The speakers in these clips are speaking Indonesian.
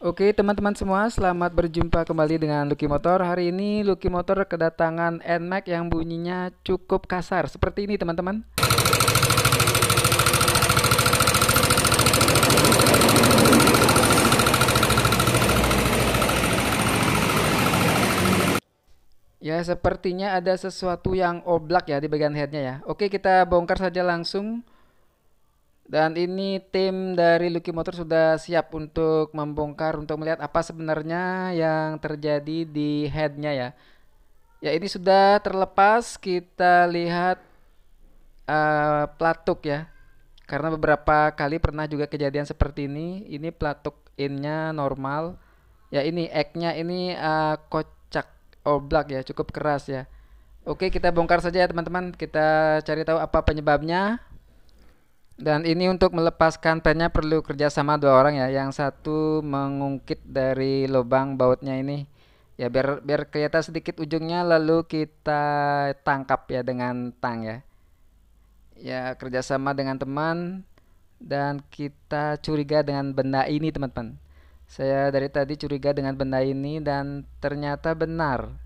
Oke teman-teman semua, selamat berjumpa kembali dengan Lucky Motor. Hari ini Lucky Motor kedatangan NMAX yang bunyinya cukup kasar seperti ini teman-teman. Ya, sepertinya ada sesuatu yang oblak ya di bagian headnya ya. Oke, kita bongkar saja langsung. Dan ini tim dari Lucky Motor sudah siap untuk membongkar, untuk melihat apa sebenarnya yang terjadi di headnya ya. Ya, ini sudah terlepas. Kita lihat pelatuk ya. Karena beberapa kali pernah juga kejadian seperti ini. Ini pelatuk innya normal. Ya, ini egg-nya ini kocak oblak ya, cukup keras ya. Oke, kita bongkar saja ya teman-teman. Kita cari tahu apa penyebabnya. Dan ini untuk melepaskan pennya perlu kerjasama dua orang ya. Yang satu mengungkit dari lubang bautnya ini. Ya biar biar kelihatan sedikit ujungnya lalu kita tangkap ya dengan tang ya. Ya kerjasama dengan teman dan kita curiga dengan benda ini teman-teman. Saya dari tadi curiga dengan benda ini dan ternyata benar.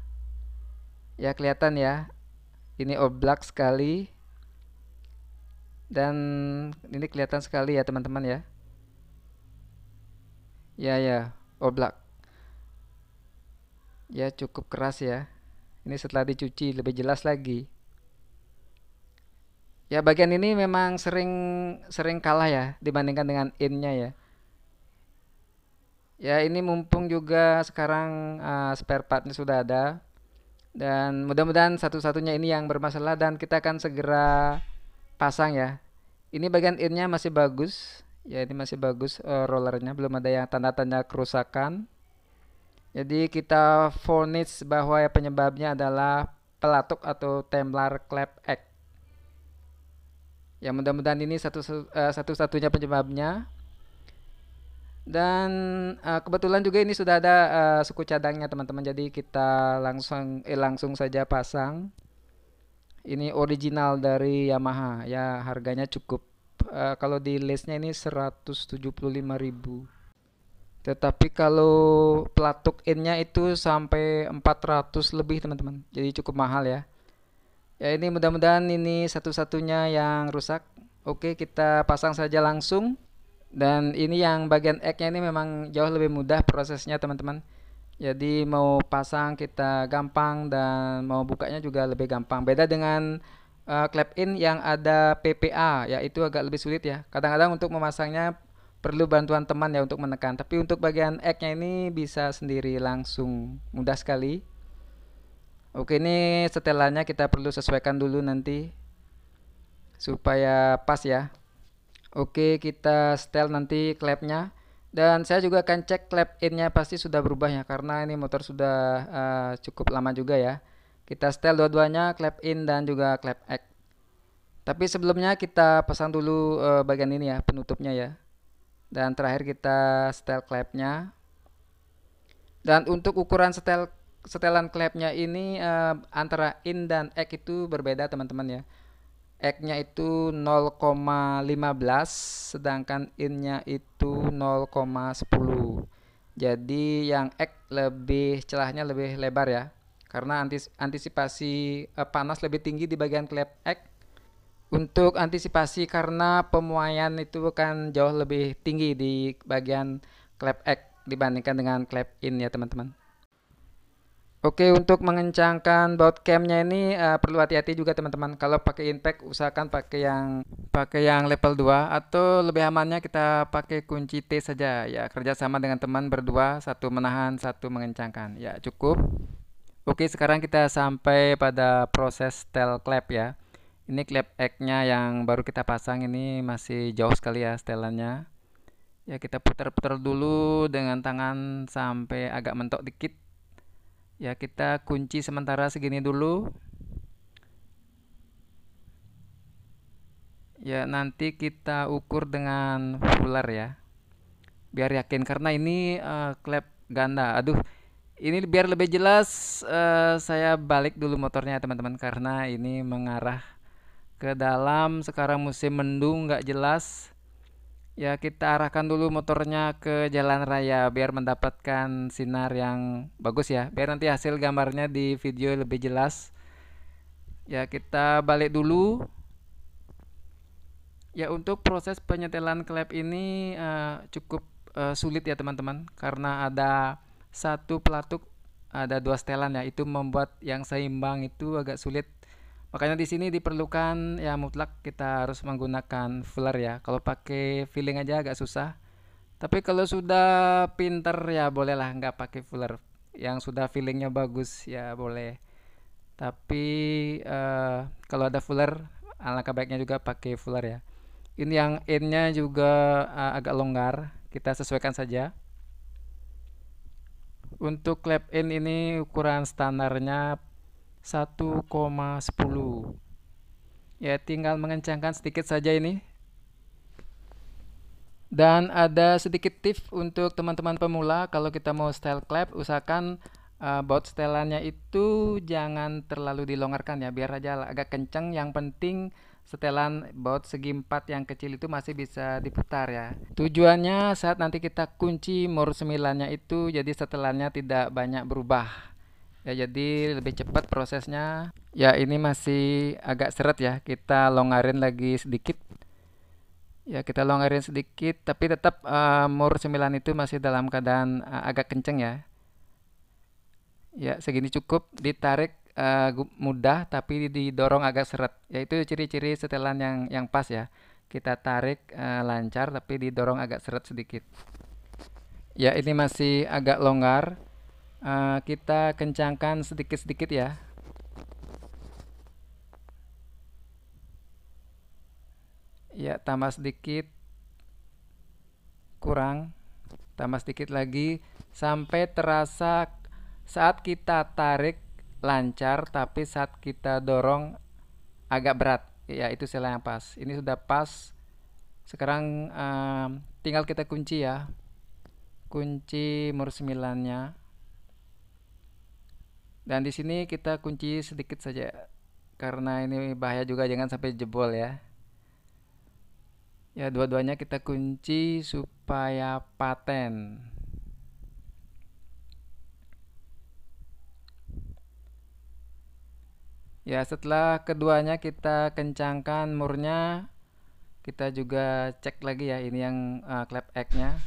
Ya kelihatan ya. Ini oblak sekali dan ini kelihatan sekali ya teman-teman ya. Ya ya, oblak. Ya cukup keras ya. Ini setelah dicuci lebih jelas lagi. Ya bagian ini memang sering sering kalah ya dibandingkan dengan innya ya. Ya ini mumpung juga sekarang spare partnya sudah ada dan mudah-mudahan satu-satunya ini yang bermasalah dan kita akan segera pasang ya. Ini bagian innya masih bagus. Ya ini masih bagus rollernya belum ada yang tanda-tanda kerusakan. Jadi kita vonis bahwa ya penyebabnya adalah pelatuk atau Templar Clap Egg. Ya mudah-mudahan ini satu-satunya penyebabnya. Dan kebetulan juga ini sudah ada suku cadangnya teman-teman. Jadi kita langsung saja pasang. Ini original dari Yamaha. Ya harganya cukup. Kalau di listnya ini 175.000. Tetapi kalau pelatuk innya itu sampai 400 lebih teman-teman. Jadi cukup mahal ya. Ya ini mudah-mudahan ini satu-satunya yang rusak. Oke, kita pasang saja langsung. Dan ini yang bagian egg-nya ini memang jauh lebih mudah prosesnya teman-teman. Jadi mau pasang kita gampang dan mau bukanya juga lebih gampang. Beda dengan clap in yang ada PPA, ya itu agak lebih sulit ya. Kadang-kadang untuk memasangnya perlu bantuan teman ya untuk menekan. Tapi untuk bagian egg-nya ini bisa sendiri langsung, mudah sekali. Oke, ini setelannya kita perlu sesuaikan dulu nanti supaya pas ya. Oke, kita setel nanti klepnya. Dan saya juga akan cek klep innya pasti sudah berubah ya karena ini motor sudah cukup lama juga ya. Kita setel dua-duanya klep in dan juga klep X. Tapi sebelumnya kita pasang dulu bagian ini ya, penutupnya ya. Dan terakhir kita setel klepnya. Dan untuk ukuran setelan klepnya ini antara in dan X itu berbeda teman-teman ya. X-nya itu 0,15 sedangkan in-nya itu 0,10. Jadi yang X lebih celahnya lebih lebar ya. Karena antisipasi panas lebih tinggi di bagian klep X. Untuk antisipasi karena pemuaian itu kan jauh lebih tinggi di bagian klep X dibandingkan dengan klep in ya teman-teman. Oke, untuk mengencangkan baut camnya ini perlu hati-hati juga teman-teman. Kalau pakai impact usahakan pakai yang level 2 atau lebih amannya kita pakai kunci T saja ya. Kerjasama dengan teman berdua, satu menahan, satu mengencangkan. Ya, cukup. Oke, sekarang kita sampai pada proses setel klep ya. Ini klep X-nya yang baru kita pasang ini masih jauh sekali ya setelannya. Ya, kita putar-putar dulu dengan tangan sampai agak mentok dikit. Ya kita kunci sementara segini dulu. Ya nanti kita ukur dengan fuller ya. Biar yakin karena ini klep ganda. Aduh, ini biar lebih jelas saya balik dulu motornya teman-teman karena ini mengarah ke dalam. Sekarang musim mendung nggak jelas. Ya, kita arahkan dulu motornya ke jalan raya biar mendapatkan sinar yang bagus ya. Biar nanti hasil gambarnya di video lebih jelas. Ya, kita balik dulu. Ya, untuk proses penyetelan klep ini cukup sulit ya teman-teman, karena ada satu pelatuk, ada dua setelan ya, itu membuat yang seimbang itu agak sulit. Makanya di sini diperlukan ya mutlak kita harus menggunakan fuller ya. Kalau pakai filling aja agak susah. Tapi kalau sudah pinter ya bolehlah nggak pakai fuller. Yang sudah fillingnya bagus ya boleh. Tapi kalau ada fuller, alangkah baiknya juga pakai fuller ya. Ini yang endnya juga agak longgar, kita sesuaikan saja. Untuk klep in ini ukuran standarnya 1,10. Ya, tinggal mengencangkan sedikit saja ini. Dan ada sedikit tips untuk teman-teman pemula, kalau kita mau style klep, usahakan baut setelannya itu jangan terlalu dilonggarkan ya, biar aja agak kencang. Yang penting setelan baut segi 4 yang kecil itu masih bisa diputar ya. Tujuannya saat nanti kita kunci mur 9-nya itu jadi setelannya tidak banyak berubah. Ya, jadi lebih cepat prosesnya. Ya, ini masih agak seret ya. Kita longgarin lagi sedikit. Ya, kita longgarin sedikit, tapi tetap mur 9 itu masih dalam keadaan agak kenceng ya. Ya, segini cukup, ditarik mudah tapi didorong agak seret. Yaitu ciri-ciri setelan yang pas ya. Kita tarik lancar tapi didorong agak seret sedikit. Ya, ini masih agak longgar. Kita kencangkan sedikit-sedikit ya. Ya, tambah sedikit, kurang, tambah sedikit lagi sampai terasa saat kita tarik lancar tapi saat kita dorong agak berat. Ya, itu sela yang pas. Ini sudah pas. Sekarang tinggal kita kunci ya. Kunci mur 9-nya. Dan di sini kita kunci sedikit saja karena ini bahaya juga, jangan sampai jebol ya. Ya, dua-duanya kita kunci supaya paten. Ya, setelah keduanya kita kencangkan murnya, kita juga cek lagi ya ini yang klep X-nya.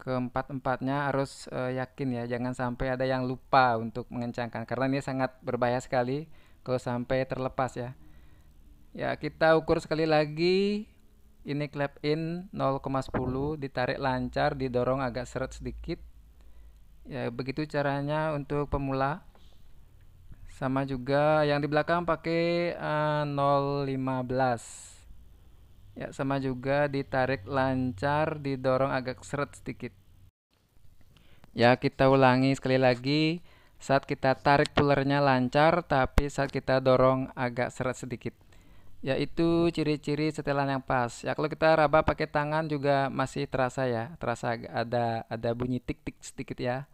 Keempat-empatnya harus yakin ya, jangan sampai ada yang lupa untuk mengencangkan karena ini sangat berbahaya sekali kalau sampai terlepas ya. Ya, kita ukur sekali lagi. Ini klep in 0,10, ditarik lancar, didorong agak seret sedikit. Ya, begitu caranya untuk pemula. Sama juga yang di belakang pakai 0,15. Ya, sama juga ditarik lancar, didorong agak seret sedikit. Ya, kita ulangi sekali lagi. Saat kita tarik pullernya lancar, tapi saat kita dorong agak seret sedikit. Yaitu ciri-ciri setelan yang pas. Ya, kalau kita raba pakai tangan juga masih terasa ya, terasa ada bunyi tik-tik sedikit ya.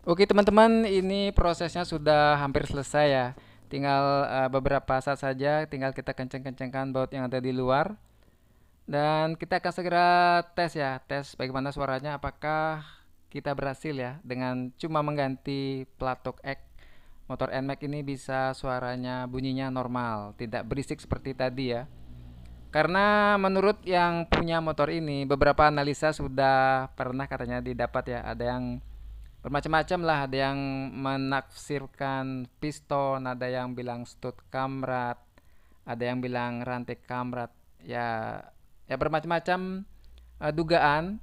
Oke teman-teman, ini prosesnya sudah hampir selesai ya. Tinggal beberapa saat saja, tinggal kita kenceng-kencengkan baut yang ada di luar. Dan kita akan segera tes ya, tes bagaimana suaranya, apakah kita berhasil ya dengan cuma mengganti pelatuk X. Motor NMAX ini bisa suaranya bunyinya normal, tidak berisik seperti tadi ya. Karena menurut yang punya motor ini, beberapa analisa sudah pernah katanya didapat ya, ada yang bermacam-macam lah, ada yang menafsirkan piston, ada yang bilang stud kamrat, ada yang bilang rantai kamrat. Ya bermacam-macam dugaan.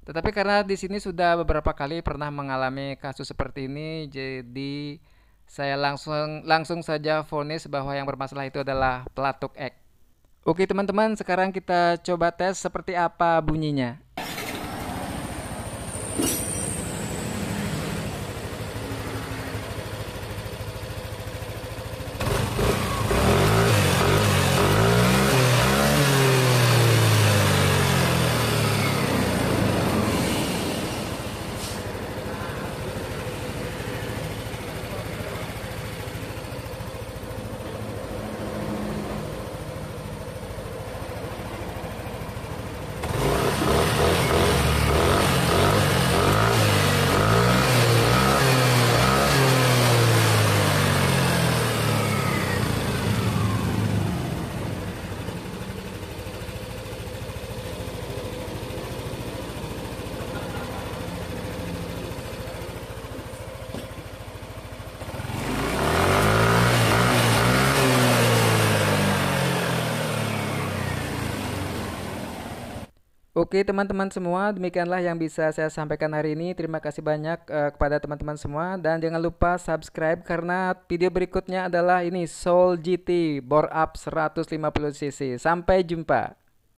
Tetapi karena di sini sudah beberapa kali pernah mengalami kasus seperti ini, jadi saya langsung saja vonis bahwa yang bermasalah itu adalah pelatuk X. Oke teman-teman, sekarang kita coba tes seperti apa bunyinya. Oke teman-teman semua, demikianlah yang bisa saya sampaikan hari ini. Terima kasih banyak kepada teman-teman semua dan jangan lupa subscribe karena video berikutnya adalah ini Soul GT bore up 150 cc. Sampai jumpa.